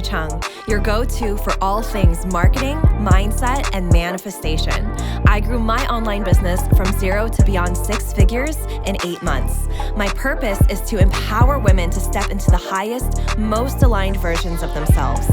Chung, your go-to for all things marketing, mindset, and manifestation. I grew my online business from 0 to beyond 6 figures in 8 months. My purpose is to empower women to step into the highest, most aligned versions of themselves.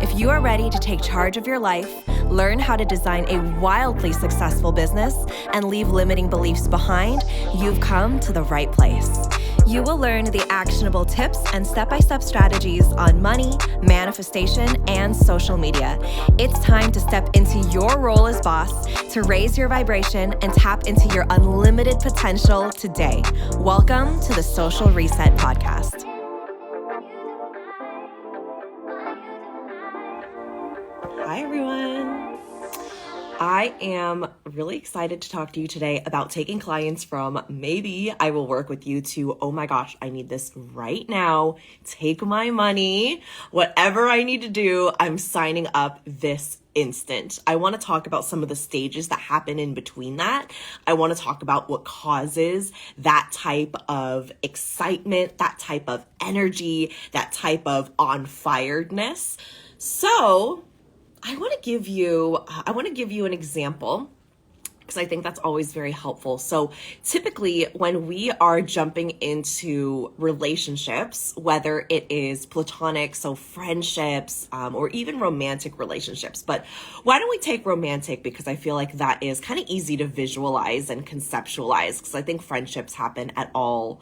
If you are ready to take charge of your life, learn how to design a wildly successful business, and leave limiting beliefs behind, you've come to the right place. You will learn the actionable tips and step-by-step strategies on money, manifestation, and social media. It's time to step into your role as boss, to raise your vibration and tap into your unlimited potential today. Welcome to the Social Reset Podcast. Hi, everyone. I am really excited to talk to you today about taking clients from maybe I will work with you to, oh my gosh, I need this right now. Take my money. Whatever I need to do, I'm signing up this instant. I want to talk about some of the stages that happen in between that. I want to talk about what causes that type of excitement, that type of energy, that type of on-firedness. So I want to give you an example because I think that's always very helpful. So typically when we are jumping into relationships, whether it is platonic, so friendships, or even romantic relationships, but why don't we take romantic, because I feel like that is kind of easy to visualize and conceptualize, because I think friendships happen at all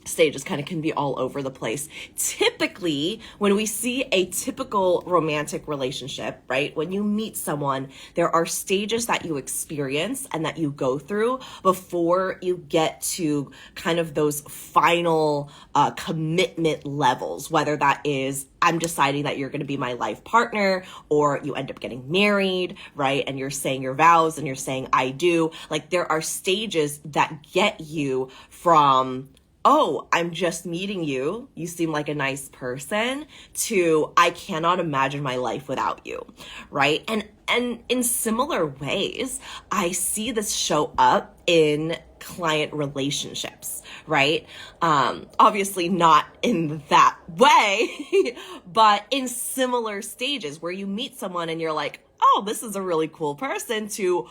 stages, kind of can be all over the place. Typically, when we see a typical romantic relationship, right? When you meet someone, there are stages that you experience and that you go through before you get to kind of those final commitment levels, whether that is I'm deciding that you're going to be my life partner, or you end up getting married, right? And you're saying your vows and you're saying I do. Like, there are stages that get you from, oh, I'm just meeting you, you seem like a nice person, to I cannot imagine my life without you, right? And in similar ways, I see this show up in client relationships, right? Obviously not in that way, but in similar stages where you meet someone and you're like, oh, this is a really cool person, to,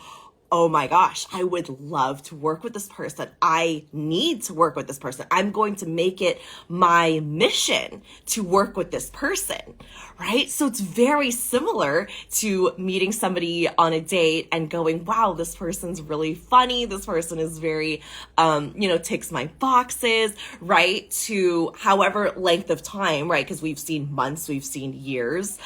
oh my gosh, I would love to work with this person. I need to work with this person. I'm going to make it my mission to work with this person, right? So it's very similar to meeting somebody on a date and going, wow, this person's really funny. This person is very, ticks my boxes, right? To however length of time, right? Because we've seen months, we've seen years,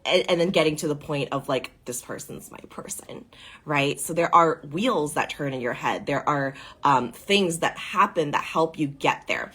and then getting to the point of like, this person's my person, right? So there are wheels that turn in your head. There are things that happen that help you get there.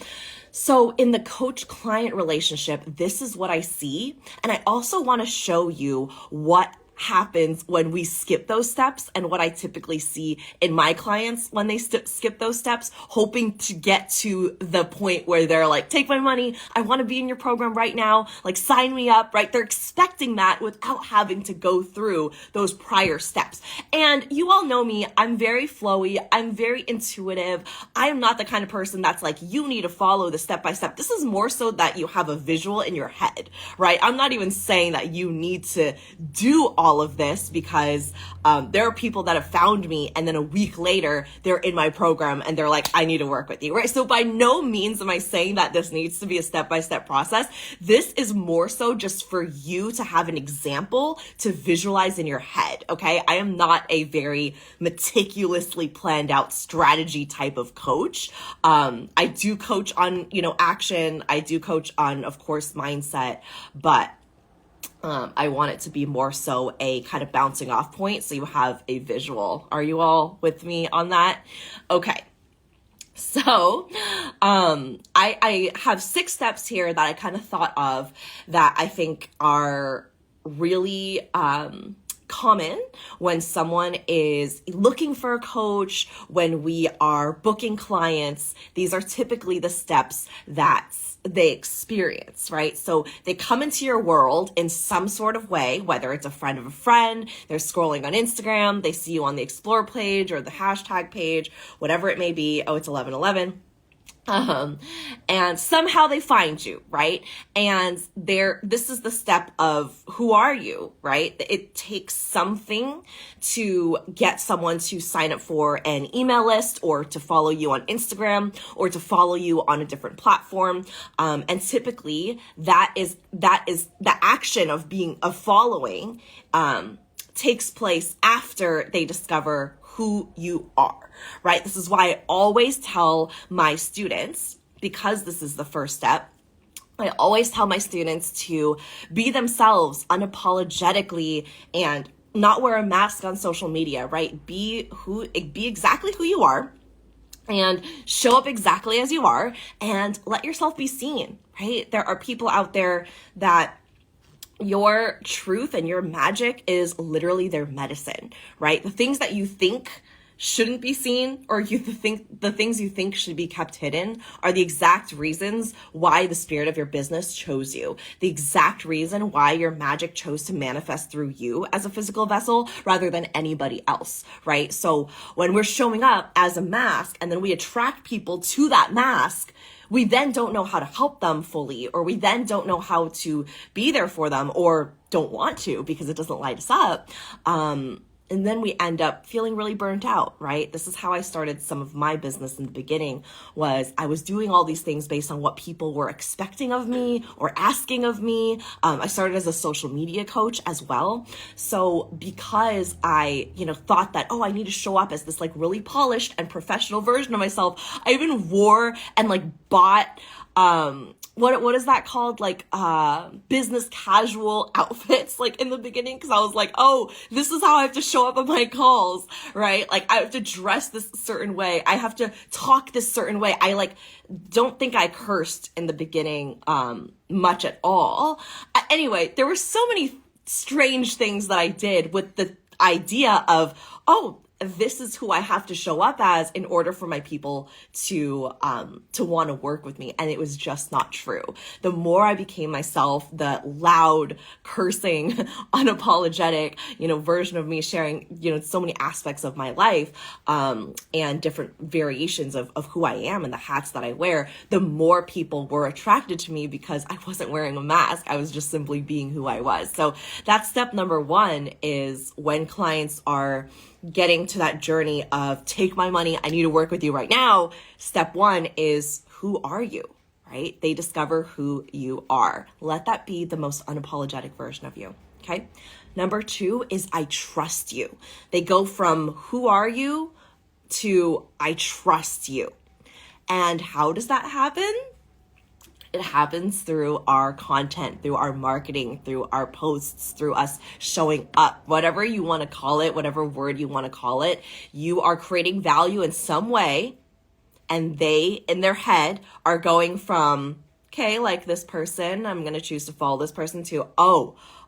So in the coach-client relationship, this is what I see. And I also want to show you what happens when we skip those steps, and what I typically see in my clients when they skip those steps, hoping to get to the point where they're like, take my money, I want to be in your program right now, like sign me up, right? They're expecting that without having to go through those prior steps. And you all know me, I'm very flowy, I'm very intuitive. I am not the kind of person that's like, you need to follow the step by step. This is more so that you have a visual in your head, right? I'm not even saying that you need to do all of this, because there are people that have found me and then a week later they're in my program and they're like, I need to work with you, right? So by no means am I saying that this needs to be a step-by-step process. This is more so just for you to have an example to visualize in your head, okay? I am not a very meticulously planned out strategy type of coach. I do coach on, action. I do coach on, of course, mindset, but I want it to be more so a kind of bouncing off point, so you have a visual. Are you all with me on that? Okay. So I have 6 steps here that I kind of thought of that I think are really common when someone is looking for a coach, when we are booking clients. These are typically the steps that they experience, right? So they come into your world in some sort of way, whether it's a friend of a friend, they're scrolling on Instagram, they see you on the explore page or the hashtag page, whatever it may be. Oh, it's 11:11. Um, and somehow they find you, right? And this is the step of who are you, right? It takes something to get someone to sign up for an email list or to follow you on Instagram or to follow you on a different platform. And typically that is the action of following, takes place after they discover who you are, right? This is why I always tell my students, because this is the first step, I always tell my students to be themselves unapologetically and not wear a mask on social media, right? Be exactly who you are and show up exactly as you are and let yourself be seen, right? There are people out there that your truth and your magic is literally their medicine, right? The things that you think shouldn't be seen, or the things you think should be kept hidden, are the exact reasons why the spirit of your business chose you. The exact reason why your magic chose to manifest through you as a physical vessel rather than anybody else, right? So when we're showing up as a mask and then we attract people to that mask, we then don't know how to help them fully, or we then don't know how to be there for them, or don't want to because it doesn't light us up. And then we end up feeling really burnt out, right? This is how I started some of my business in the beginning. Was I was doing all these things based on what people were expecting of me or asking of me. I started as a social media coach as well. So because I, thought that, I need to show up as this like really polished and professional version of myself, I even wore and like bought, what is that called? Like, business casual outfits, like in the beginning. Cause I was like, this is how I have to show up at my calls, right? Like I have to dress this certain way. I have to talk this certain way. I don't think I cursed in the beginning, much at all. Anyway, there were so many strange things that I did with the idea of, this is who I have to show up as in order for my people to want to work with me. And it was just not true. The more I became myself, the loud, cursing, unapologetic, version of me sharing, so many aspects of my life, and different variations of who I am and the hats that I wear, the more people were attracted to me because I wasn't wearing a mask. I was just simply being who I was. So that's step number one, is when clients are getting to that journey of take my money, I need to work with you right now. Step one is, who are you, right? They discover who you are. Let that be the most unapologetic version of you, okay? Number two is I trust you. They go from who are you to I trust you. And how does that happen? It happens through our content, through our marketing, through our posts, through us showing up, whatever you want to call it, whatever word you want to call it. You are creating value in some way, and they, in their head, are going from, okay, like this person, I'm going to choose to follow this person, to,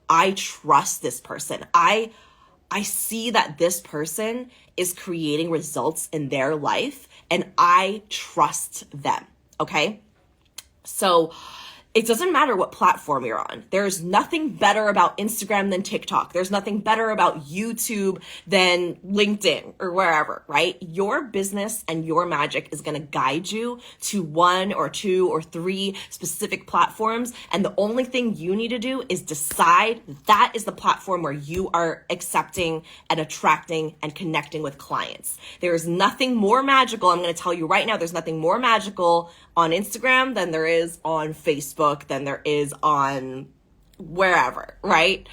I trust this person. I see that this person is creating results in their life, and I trust them, okay? So it doesn't matter what platform you're on. There's nothing better about Instagram than TikTok. There's nothing better about YouTube than LinkedIn or wherever, right? Your business and your magic is going to guide you to one or two or three specific platforms. And the only thing you need to do is decide that is the platform where you are accepting and attracting and connecting with clients. There is nothing more magical. I'm going to tell you right now, there's nothing more magical on Instagram than there is on Facebook, than there is on wherever, right?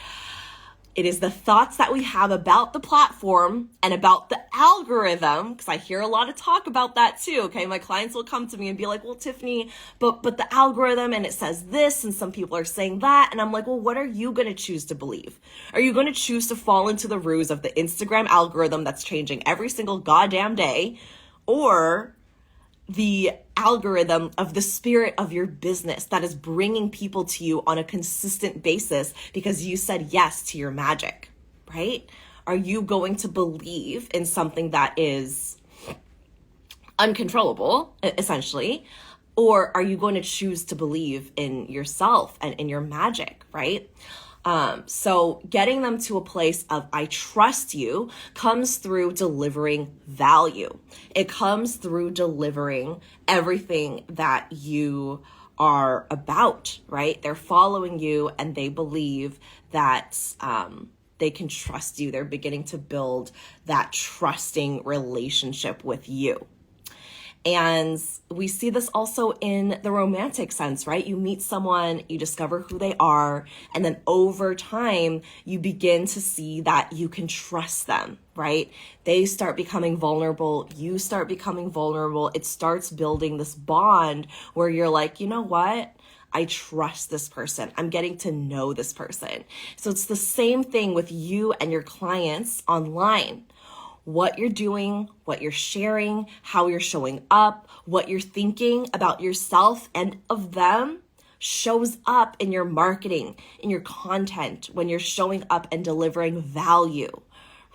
It is the thoughts that we have about the platform and about the algorithm, because I hear a lot of talk about that too, okay? My clients will come to me and be like, well, Tiffany, but the algorithm, and it says this, and some people are saying that, and I'm like, well, what are you going to choose to believe? Are you going to choose to fall into the ruse of the Instagram algorithm that's changing every single goddamn day, or the algorithm of the spirit of your business that is bringing people to you on a consistent basis because you said yes to your magic, right? Are you going to believe in something that is uncontrollable, essentially, or are you going to choose to believe in yourself and in your magic, right? So getting them to a place of I trust you comes through delivering value. It comes through delivering everything that you are about, right? They're following you and they believe that they can trust you. They're beginning to build that trusting relationship with you. And we see this also in the romantic sense, right? You meet someone, you discover who they are, and then over time, you begin to see that you can trust them, right? They start becoming vulnerable. You start becoming vulnerable. It starts building this bond where you're like, you know what? I trust this person. I'm getting to know this person. So it's the same thing with you and your clients online. What you're doing, what you're sharing, how you're showing up, what you're thinking about yourself and of them shows up in your marketing, in your content, when you're showing up and delivering value,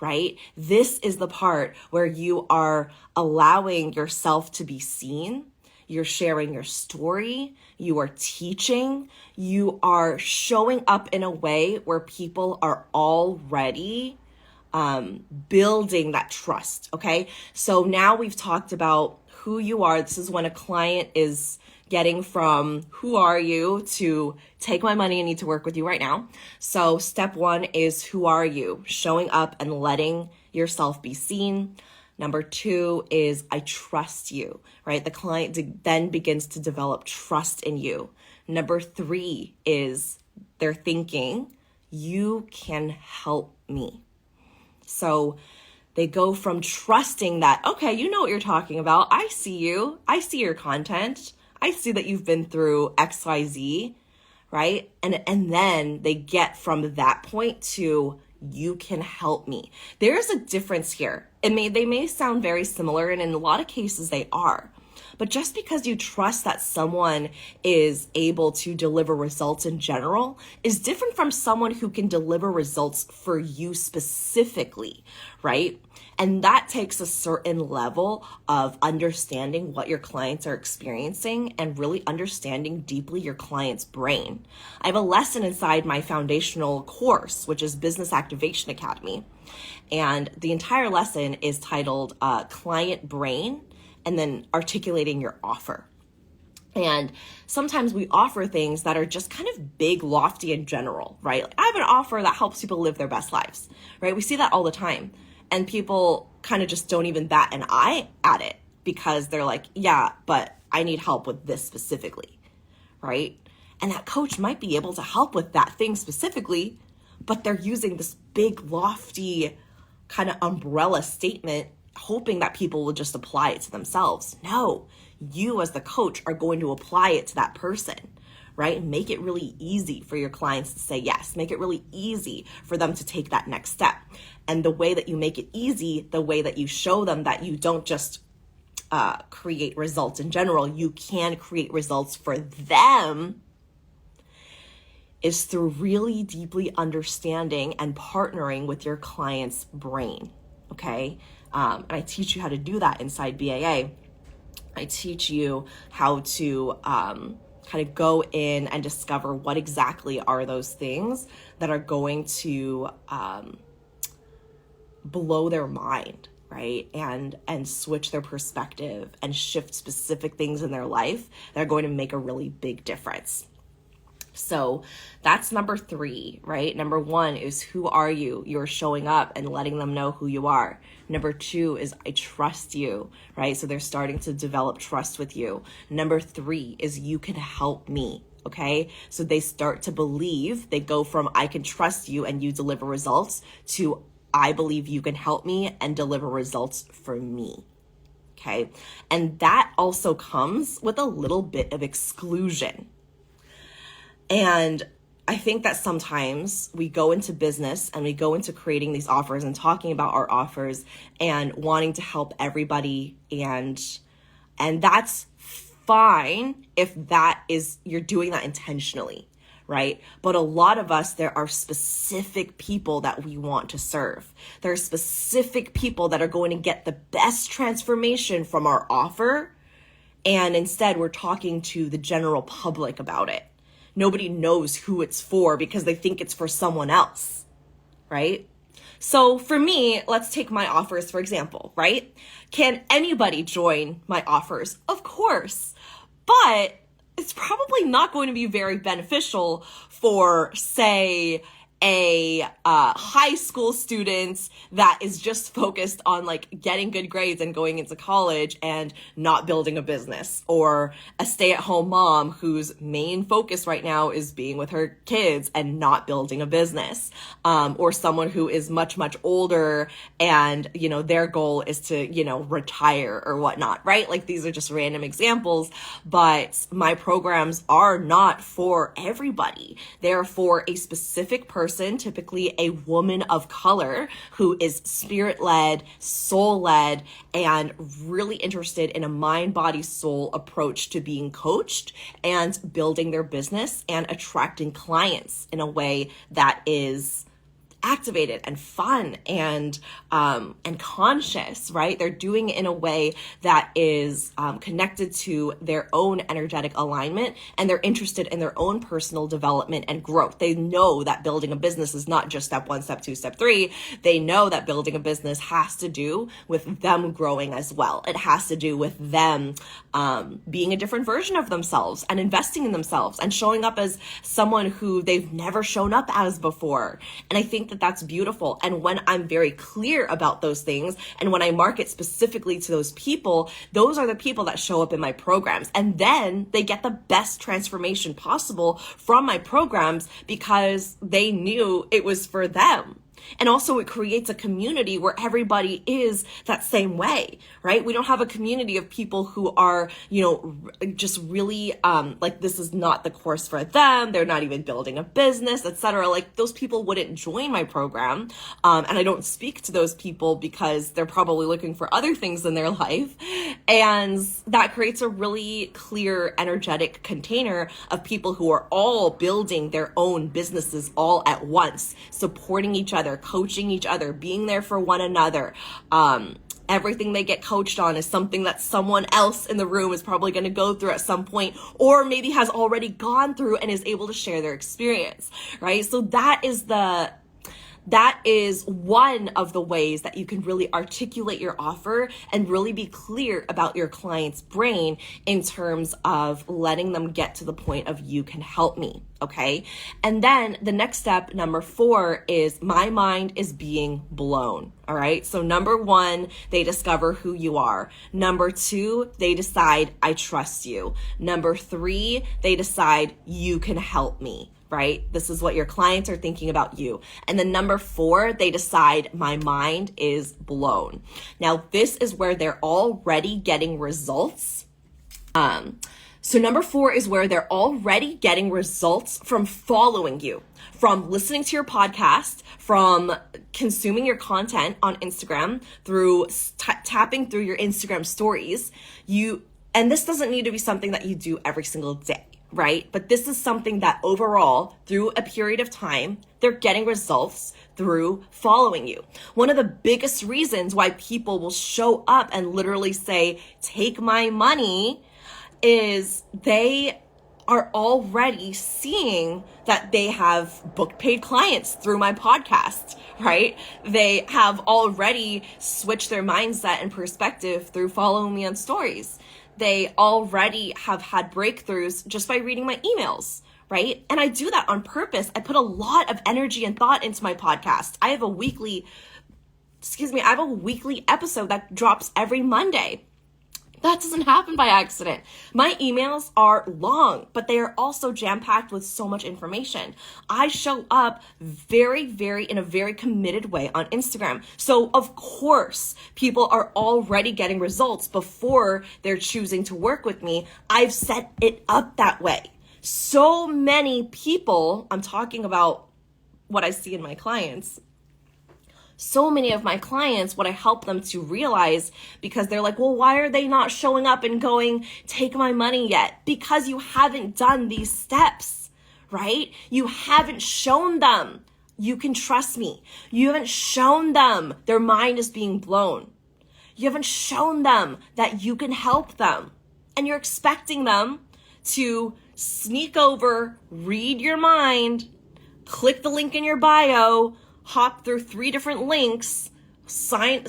right? This is the part where you are allowing yourself to be seen. You're sharing your story. You are teaching. You are showing up in a way where people are already building that trust. Okay. So now we've talked about who you are. This is when a client is getting from who are you to take my money and need to work with you right now. So step one is who are you? Showing up and letting yourself be seen. Number two is I trust you, right? The client then begins to develop trust in you. Number three is they're thinking, you can help me. So they go from trusting that, okay, you know what you're talking about. I see you. I see your content. I see that you've been through XYZ, right? And then they get from that point to you can help me. There's a difference here. They may sound very similar, and in a lot of cases they are. But just because you trust that someone is able to deliver results in general is different from someone who can deliver results for you specifically, right? And that takes a certain level of understanding what your clients are experiencing and really understanding deeply your client's brain. I have a lesson inside my foundational course, which is Business Activation Academy. And the entire lesson is titled Client Brain, and then articulating your offer. And sometimes we offer things that are just kind of big, lofty, and general, right? Like, I have an offer that helps people live their best lives, right? We see that all the time. And people kind of just don't even bat an eye at it because they're like, yeah, but I need help with this specifically, right? And that coach might be able to help with that thing specifically, but they're using this big, lofty kind of umbrella statement hoping that people will just apply it to themselves. No, you as the coach are going to apply it to that person, right? Make it really easy for your clients to say yes. Make it really easy for them to take that next step. And the way that you make it easy, the way that you show them that you don't just create results in general, you can create results for them, is through really deeply understanding and partnering with your client's brain, okay? And I teach you how to do that inside BAA. I teach you how to kind of go in and discover what exactly are those things that are going to blow their mind, right? And switch their perspective and shift specific things in their life that are going to make a really big difference. So that's number three, right? Number one is who are you? You're showing up and letting them know who you are. Number two is I trust you, right? So they're starting to develop trust with you. Number three is you can help me, okay? So they start to believe, they go from I can trust you and you deliver results to I believe you can help me and deliver results for me. Okay. And that also comes with a little bit of exclusion. And I think that sometimes we go into business and we go into creating these offers and talking about our offers and wanting to help everybody. And that's fine if that is, you're doing that intentionally, right? But a lot of us, there are specific people that we want to serve. There are specific people that are going to get the best transformation from our offer. And instead we're talking to the general public about it. nobody knows who it's for because they think it's for someone else, right? So for me, let's take my offers, for example, right? Can anybody join my offers? Of course, but it's probably not going to be very beneficial for, say, a high school student that is just focused on like getting good grades and going into college and not building a business, or a stay-at-home mom whose main focus right now is being with her kids and not building a business, or someone who is much, much older and, you know, their goal is to, you know, retire or whatnot, right? Like these are just random examples, but my programs are not for everybody. They're for a specific person, typically a woman of color who is spirit-led, soul-led, and really interested in a mind, body, soul approach to being coached and building their business and attracting clients in a way that is activated and fun and conscious, right? They're doing it in a way that is connected to their own energetic alignment, and they're interested in their own personal development and growth. They know that building a business is not just step 1, step 2, step 3. They know that building a business has to do with them growing as well. It has to do with them being a different version of themselves and investing in themselves and showing up as someone who they've never shown up as before. And I think that that's beautiful. And when I'm very clear about those things, and when I market specifically to those people, those are the people that show up in my programs. And then they get the best transformation possible from my programs because they knew it was for them. And also it creates a community where everybody is that same way, right? We don't have a community of people who are, you know, just really like this is not the course for them. They're not even building a business, etc. Like those people wouldn't join my program. And I don't speak to those people because they're probably looking for other things in their life. And that creates a really clear energetic container of people who are all building their own businesses all at once, supporting each other, coaching each other, being there for one another. Everything they get coached on is something that someone else in the room is probably going to go through at some point, or maybe has already gone through and is able to share their experience, right? So that is one of the ways that you can really articulate your offer and really be clear about your client's brain in terms of letting them get to the point of you can help me, okay? And then the next step, number 4, is my mind is being blown, all right? So number 1, they discover who you are. Number 2, they decide I trust you. Number 3, they decide you can help me. Right? This is what your clients are thinking about you. And then number 4, they decide my mind is blown. Now, this is where they're already getting results. So number 4 is where they're already getting results from following you, from listening to your podcast, from consuming your content on Instagram, through tapping through your Instagram stories. And this doesn't need to be something that you do every single day, right? But this is something that overall, through a period of time, they're getting results through following you. One of the biggest reasons why people will show up and literally say, take my money, is they are already seeing that they have booked paid clients through my podcast, right? They have already switched their mindset and perspective through following me on stories. They already have had breakthroughs just by reading my emails, right? And I do that on purpose. I put a lot of energy and thought into my podcast. I have a weekly episode that drops every Monday. That doesn't happen by accident. My emails are long, but they are also jam-packed with so much information. I show up in a very committed way on Instagram. So of course, people are already getting results before they're choosing to work with me. I've set it up that way. So many people, I'm talking about what I see in my clients, so many of my clients, what I help them to realize, because they're like, well, why are they not showing up and going, take my money yet? Because you haven't done these steps, right? You haven't shown them you can trust me. You haven't shown them their mind is being blown. You haven't shown them that you can help them. And you're expecting them to sneak over, read your mind, click the link in your bio, hop through 3 different links,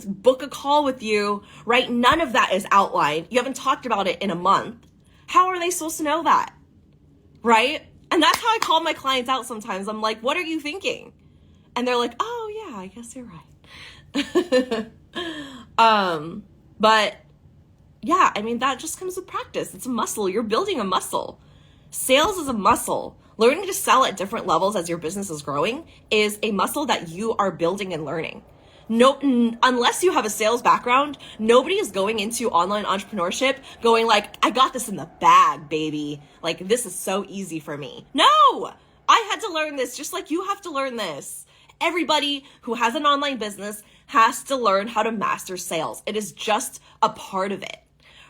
book a call with you, right? None of that is outlined. You haven't talked about it in a month. How are they supposed to know that? Right? And that's how I call my clients out sometimes. I'm like, what are you thinking? And they're like, oh yeah, I guess you're right. But yeah, I mean, that just comes with practice. It's a muscle. You're building a muscle. Sales is a muscle. Learning to sell at different levels as your business is growing is a muscle that you are building and learning. No, unless you have a sales background, nobody is going into online entrepreneurship going like, I got this in the bag, baby. Like, this is so easy for me. No, I had to learn this just like you have to learn this. Everybody who has an online business has to learn how to master sales. It is just a part of it,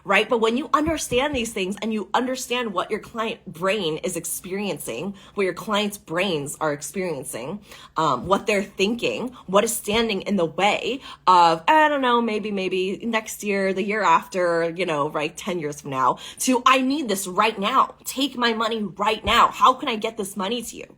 right? But when you understand these things and you understand what your client brain is experiencing, what your client's brains are experiencing, what they're thinking, what is standing in the way of, I don't know, maybe next year, the year after, right, 10 years from now, to I need this right now. Take my money right now. How can I get this money to you,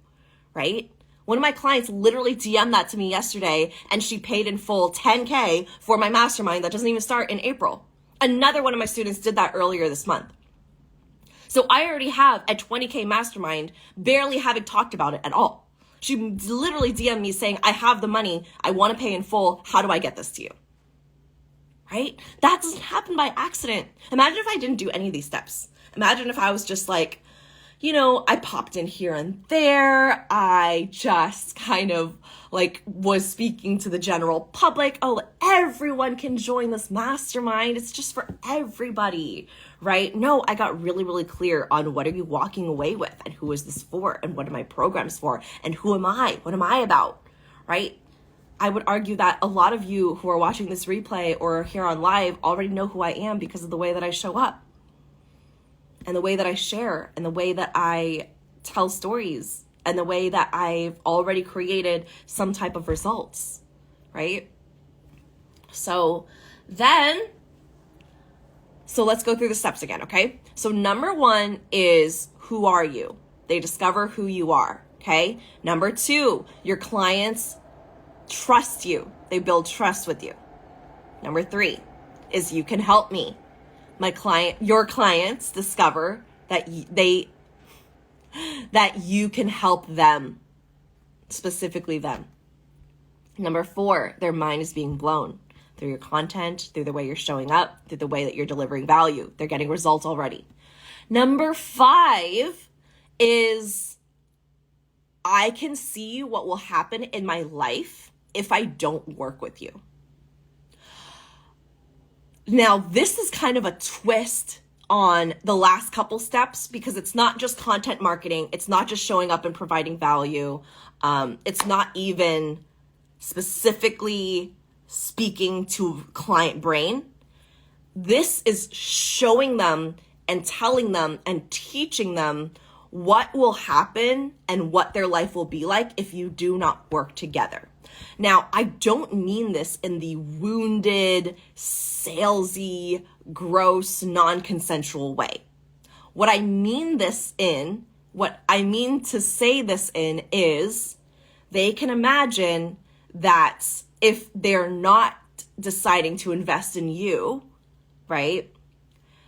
right? One of my clients literally DM'd that to me yesterday, and she paid in full $10K for my mastermind that doesn't even start in April. Another one of my students did that earlier this month. So I already have a $20K mastermind, barely having talked about it at all. She literally DM'd me saying, I have the money, I want to pay in full, how do I get this to you? Right? That doesn't happen by accident. Imagine if I didn't do any of these steps. Imagine if I was just like, I popped in here and there. I just kind of was speaking to the general public. Oh, everyone can join this mastermind. It's just for everybody, right? No, I got really, really clear on what are you walking away with and who is this for and what are my programs for and who am I? What am I about, right? I would argue that a lot of you who are watching this replay or here on live already know who I am because of the way that I show up. And the way that I share, and the way that I tell stories, and the way that I've already created some type of results, right? So let's go through the steps again, okay? So number 1 is, who are you? They discover who you are, okay? Number 2, your clients trust you. They build trust with you. Number 3 is, you can help me. Your clients discover that you can help them, specifically them. Number 4, their mind is being blown through your content, through the way you're showing up, through the way that you're delivering value. They're getting results already. Number 5 is, I can see what will happen in my life if I don't work with you. Now, this is kind of a twist on the last couple steps because it's not just content marketing. It's not just showing up and providing value. It's not even specifically speaking to client brain. This is showing them and telling them and teaching them what will happen and what their life will be like if you do not work together. Now, I don't mean this in the wounded, salesy, gross, non-consensual way. What I mean to say this in is, they can imagine that if they're not deciding to invest in you, right,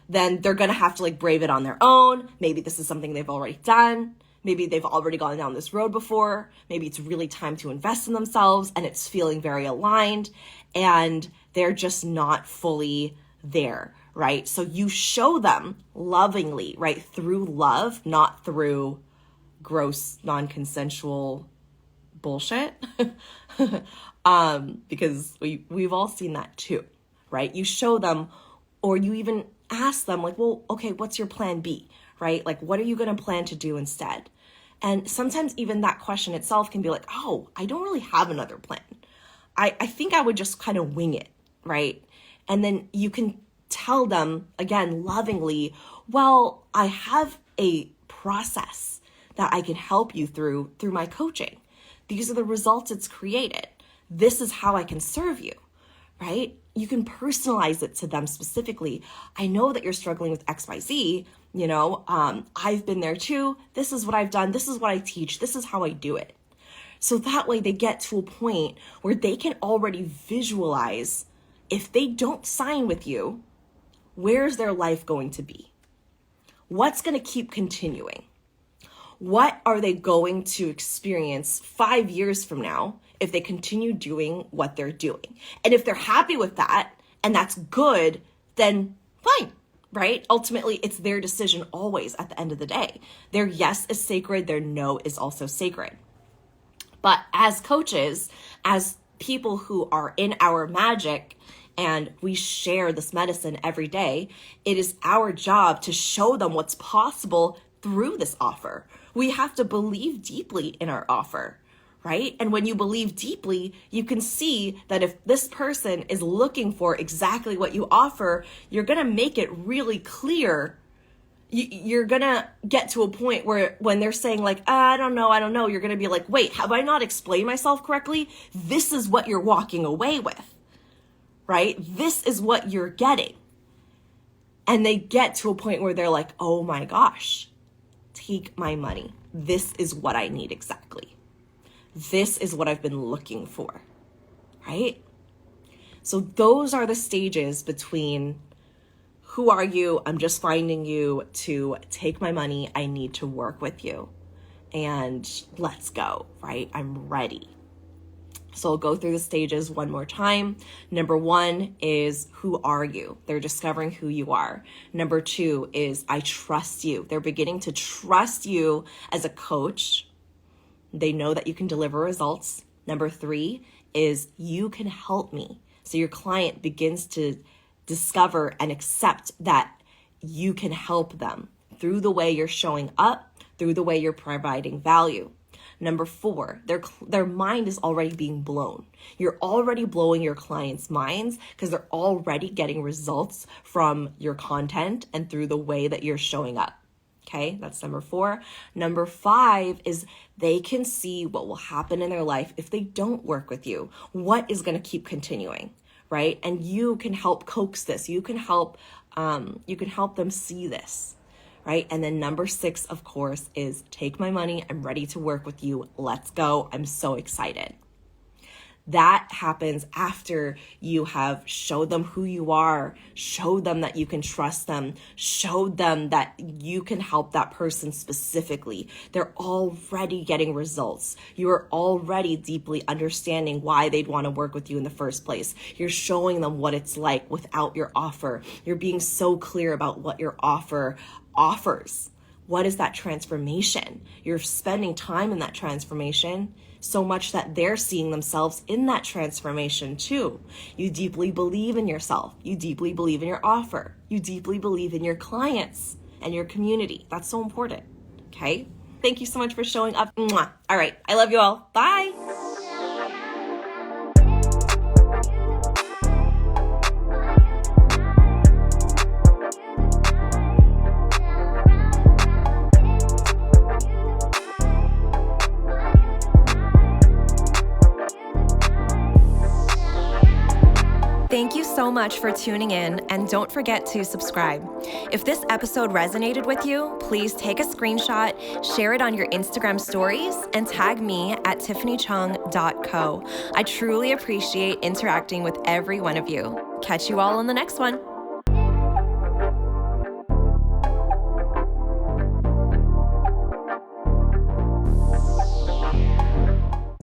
then they're going to have to brave it on their own. Maybe this is something they've already done. Maybe they've already gone down this road before. Maybe it's really time to invest in themselves and it's feeling very aligned and they're just not fully there, right? So you show them lovingly, right? Through love, not through gross, non-consensual bullshit. Because we've all seen that too, right? You show them, or you even ask them well, okay, what's your plan B, right? What are you going to plan to do instead? And sometimes even that question itself can be oh, I don't really have another plan. I think I would just kind of wing it, right? And then you can tell them, again, lovingly, well, I have a process that I can help you through my coaching. These are the results it's created. This is how I can serve you, right? You can personalize it to them specifically. I know that you're struggling with XYZ. I've been there too. This is what I've done. This is what I teach. This is how I do it. So that way they get to a point where they can already visualize, if they don't sign with you, where's their life going to be? What's going to keep continuing? What are they going to experience 5 years from now if they continue doing what they're doing? And if they're happy with that and that's good, then fine, right? Ultimately, it's their decision always at the end of the day. Their yes is sacred, their no is also sacred. But as coaches, as people who are in our magic, and we share this medicine every day, it is our job to show them what's possible through this offer. We have to believe deeply in our offer, right? And when you believe deeply, you can see that if this person is looking for exactly what you offer, you're going to make it really clear. You're going to get to a point where when they're saying like, I don't know, you're going to be like, wait, have I not explained myself correctly? This is what you're walking away with, right? This is what you're getting. And they get to a point where they're like, oh my gosh, take my money. This is what I need exactly. This is what I've been looking for, right? So those are the stages between who are you? I'm just finding you, to take my money. I need to work with you. And let's go, right? I'm ready. So I'll go through the stages one more time. Number 1 is, who are you? They're discovering who you are. Number 2 is, I trust you. They're beginning to trust you as a coach. They know that you can deliver results. Number 3 is, you can help me. So your client begins to discover and accept that you can help them through the way you're showing up, through the way you're providing value. Number 4, their mind is already being blown. You're already blowing your clients' minds because they're already getting results from your content and through the way that you're showing up. Okay, that's number 4. Number 5 is, they can see what will happen in their life if they don't work with you. What is going to keep continuing, right? And you can help coax this. You can help them see this. Right? And then number 6, of course, is, take my money. I'm ready to work with you. Let's go. I'm so excited. That happens after you have showed them who you are, showed them that you can trust them, showed them that you can help that person specifically. They're already getting results. You're already deeply understanding why they'd want to work with you in the first place. You're showing them what it's like without your offer. You're being so clear about what your offer offers. What is that transformation? You're spending time in that transformation so much that they're seeing themselves in that transformation too. You deeply believe in yourself. You deeply believe in your offer. You deeply believe in your clients and your community. That's so important. Okay? Thank you so much for showing up. Mwah. All right. I love you all. Bye. Thank you so much for tuning in, and don't forget to subscribe. If this episode resonated with you, please take a screenshot, share it on your Instagram stories, and tag me at tiffanychung.co. I truly appreciate interacting with every one of you. Catch you all on the next one.